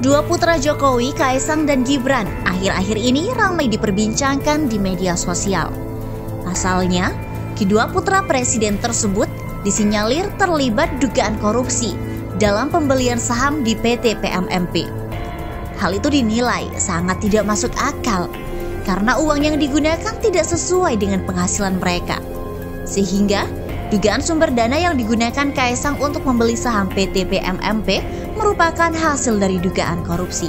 Dua putra Jokowi, Kaisang dan Gibran, akhir-akhir ini ramai diperbincangkan di media sosial. Pasalnya, kedua putra presiden tersebut disinyalir terlibat dugaan korupsi dalam pembelian saham di PT PMMP. Hal itu dinilai sangat tidak masuk akal karena uang yang digunakan tidak sesuai dengan penghasilan mereka. Sehingga dugaan sumber dana yang digunakan Kaisang untuk membeli saham PT PMMP merupakan hasil dari dugaan korupsi.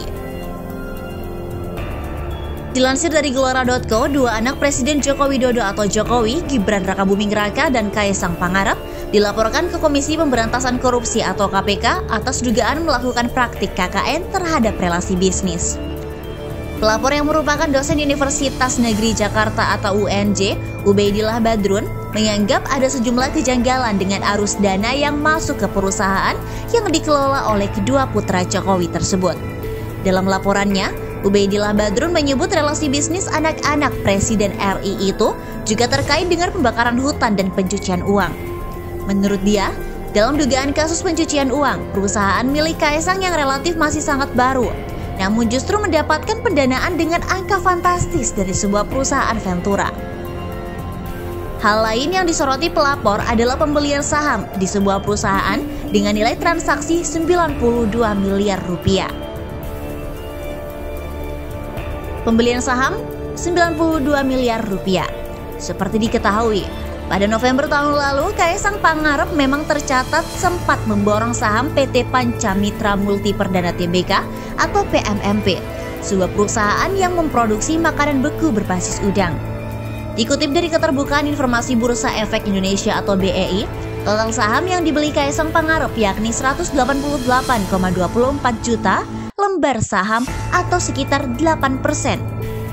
Dilansir dari Gelora.co, dua anak Presiden Joko Widodo atau Jokowi, Gibran Rakabuming Raka dan Kaisang Pangarep dilaporkan ke Komisi Pemberantasan Korupsi atau KPK atas dugaan melakukan praktik KKN terhadap relasi bisnis. Pelapor yang merupakan dosen Universitas Negeri Jakarta atau UNJ, Ubaidillah Badrun, menganggap ada sejumlah kejanggalan dengan arus dana yang masuk ke perusahaan yang dikelola oleh kedua putra Jokowi tersebut. Dalam laporannya, Ubaidillah Badrun menyebut relasi bisnis anak-anak Presiden RI itu juga terkait dengan pembakaran hutan dan pencucian uang. Menurut dia, dalam dugaan kasus pencucian uang, perusahaan milik Kaisang yang relatif masih sangat baru, namun justru mendapatkan pendanaan dengan angka fantastis dari sebuah perusahaan Ventura. Hal lain yang disoroti pelapor adalah pembelian saham di sebuah perusahaan dengan nilai transaksi 92 miliar rupiah. Pembelian saham 92 miliar rupiah. Seperti diketahui, pada November tahun lalu, Kaisang Pangarep memang tercatat sempat memborong saham PT Panca Mitra Multi Perdana Tbk atau PMMP, sebuah perusahaan yang memproduksi makanan beku berbasis udang. Dikutip dari Keterbukaan Informasi Bursa Efek Indonesia atau BEI, total saham yang dibeli Kaisang Pangarep yakni 188,24 juta lembar saham atau sekitar 8%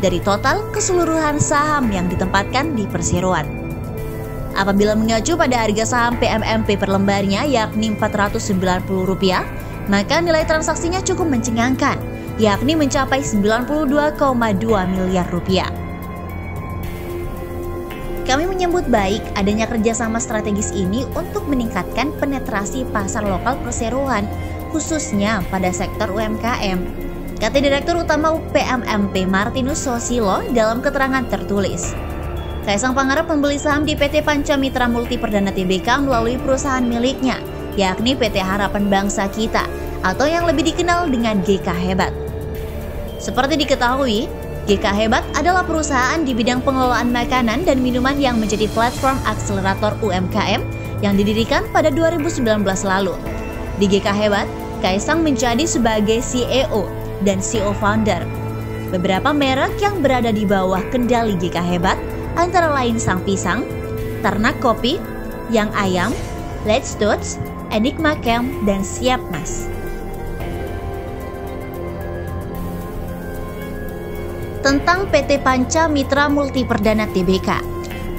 dari total keseluruhan saham yang ditempatkan di perseroan. Apabila mengacu pada harga saham PMMP per lembarnya yakni Rp490, maka nilai transaksinya cukup mencengangkan, yakni mencapai 92,2 miliar rupiah. Kami menyambut baik adanya kerjasama strategis ini untuk meningkatkan penetrasi pasar lokal perseroan, khususnya pada sektor UMKM, kata Direktur Utama PMMP Martinus Sosilo dalam keterangan tertulis. Kaisang Pangarep membeli saham di PT Panca Mitra Multi Perdana Tbk melalui perusahaan miliknya, yakni PT Harapan Bangsa Kita atau yang lebih dikenal dengan GK Hebat. Seperti diketahui, GK Hebat adalah perusahaan di bidang pengelolaan makanan dan minuman yang menjadi platform akselerator UMKM yang didirikan pada 2019 lalu. Di GK Hebat, Kaisang menjadi sebagai CEO dan CEO founder. Beberapa merek yang berada di bawah kendali GK Hebat antara lain Sang Pisang, Ternak Kopi, Yang Ayam, Let's Dots, Enigma Camp, dan Siap Mas. Tentang PT Panca Mitra Multi Perdana Tbk,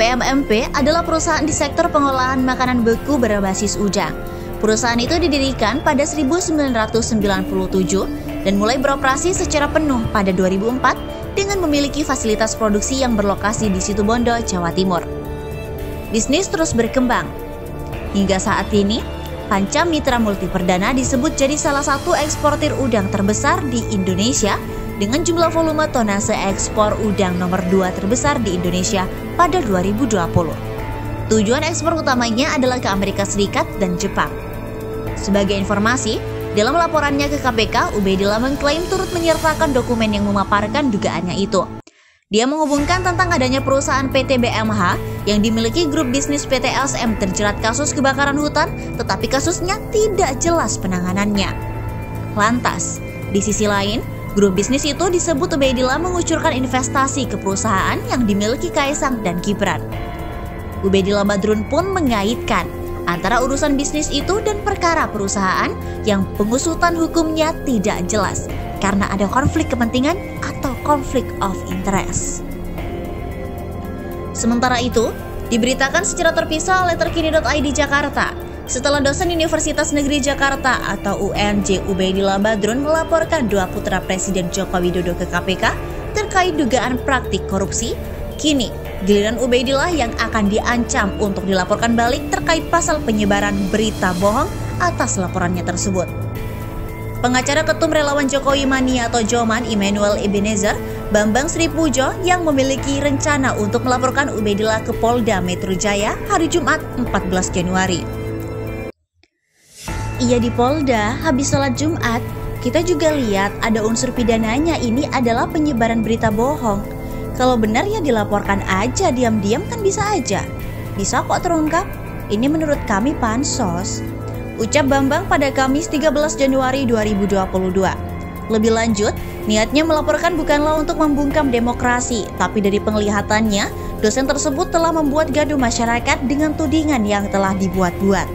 PMMP adalah perusahaan di sektor pengolahan makanan beku berbasis udang. Perusahaan itu didirikan pada 1997 dan mulai beroperasi secara penuh pada 2004 dengan memiliki fasilitas produksi yang berlokasi di Situbondo, Jawa Timur. Bisnis terus berkembang. Hingga saat ini, Panca Mitra Multi Perdana disebut jadi salah satu eksportir udang terbesar di Indonesia dengan jumlah volume tonase ekspor udang nomor 2 terbesar di Indonesia pada 2020. Tujuan ekspor utamanya adalah ke Amerika Serikat dan Jepang. Sebagai informasi, dalam laporannya ke KPK, Ubaidillah mengklaim turut menyertakan dokumen yang memaparkan dugaannya itu. Dia menghubungkan tentang adanya perusahaan PT BMH yang dimiliki grup bisnis PT LSM terjerat kasus kebakaran hutan, tetapi kasusnya tidak jelas penanganannya. Lantas, di sisi lain, grup bisnis itu disebut Ubaidillah mengucurkan investasi ke perusahaan yang dimiliki Kaisang dan Gibran. Ubaidillah Badrun pun mengaitkan antara urusan bisnis itu dan perkara perusahaan yang pengusutan hukumnya tidak jelas karena ada konflik kepentingan atau konflik of interest. Sementara itu, diberitakan secara terpisah oleh terkini.id Jakarta, setelah dosen Universitas Negeri Jakarta atau UNJ Ubaidillah Badrun melaporkan dua putra Presiden Joko Widodo ke KPK terkait dugaan praktik korupsi, kini giliran Ubaidillah yang akan diancam untuk dilaporkan balik terkait pasal penyebaran berita bohong atas laporannya tersebut. Pengacara Ketum Relawan Jokowi Mania atau Joman Immanuel Ebenezer, Bambang Sri Pujo yang memiliki rencana untuk melaporkan Ubaidillah ke Polda Metro Jaya hari Jumat 14 Januari. Iya, di Polda, habis sholat Jumat, kita juga lihat ada unsur pidananya. Ini adalah penyebaran berita bohong. Kalau benar ya dilaporkan aja, diam-diam kan bisa aja. Bisa kok terungkap. Ini menurut kami pansos. Ucap Bambang pada Kamis 13 Januari 2022. Lebih lanjut, niatnya melaporkan bukanlah untuk membungkam demokrasi, tapi dari penglihatannya, dosen tersebut telah membuat gaduh masyarakat dengan tudingan yang telah dibuat-buat.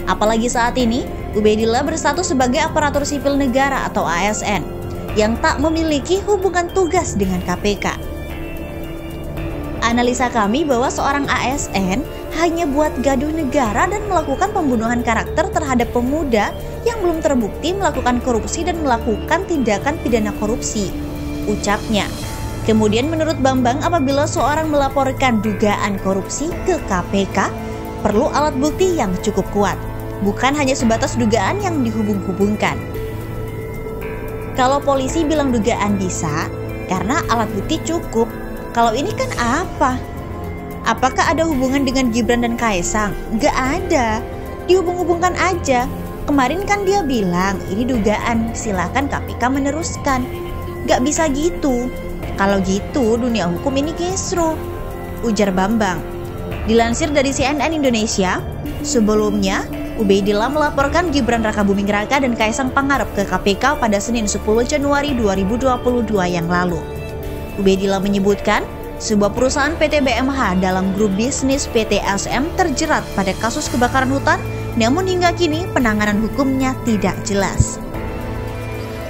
Apalagi saat ini, Ubaidillah berstatus sebagai aparatur sipil negara atau ASN, yang tak memiliki hubungan tugas dengan KPK. Analisa kami bahwa seorang ASN hanya buat gaduh negara dan melakukan pembunuhan karakter terhadap pemuda yang belum terbukti melakukan korupsi dan melakukan tindakan pidana korupsi, ucapnya. Kemudian menurut Bambang, apabila seorang melaporkan dugaan korupsi ke KPK, perlu alat bukti yang cukup kuat, bukan hanya sebatas dugaan yang dihubung-hubungkan. Kalau polisi bilang dugaan bisa, karena alat bukti cukup. Kalau ini kan apa? Apakah ada hubungan dengan Gibran dan Kaesang? Gak ada, dihubung-hubungkan aja. Kemarin kan dia bilang ini dugaan, silakan KPK meneruskan. Gak bisa gitu. Kalau gitu dunia hukum ini kisruh, ujar Bambang. Dilansir dari CNN Indonesia, sebelumnya Ubaidillah melaporkan Gibran Rakabuming Raka dan Kaesang Pangarep ke KPK pada Senin 10 Januari 2022 yang lalu. Ubaidillah menyebutkan sebuah perusahaan PT BMH dalam grup bisnis PT SM terjerat pada kasus kebakaran hutan, namun hingga kini penanganan hukumnya tidak jelas.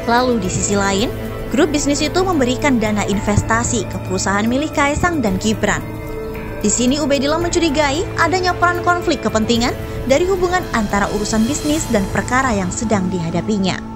Lalu di sisi lain, grup bisnis itu memberikan dana investasi ke perusahaan milik Kaesang dan Gibran. Di sini Ubaidillah mencurigai adanya peran konflik kepentingan dari hubungan antara urusan bisnis dan perkara yang sedang dihadapinya.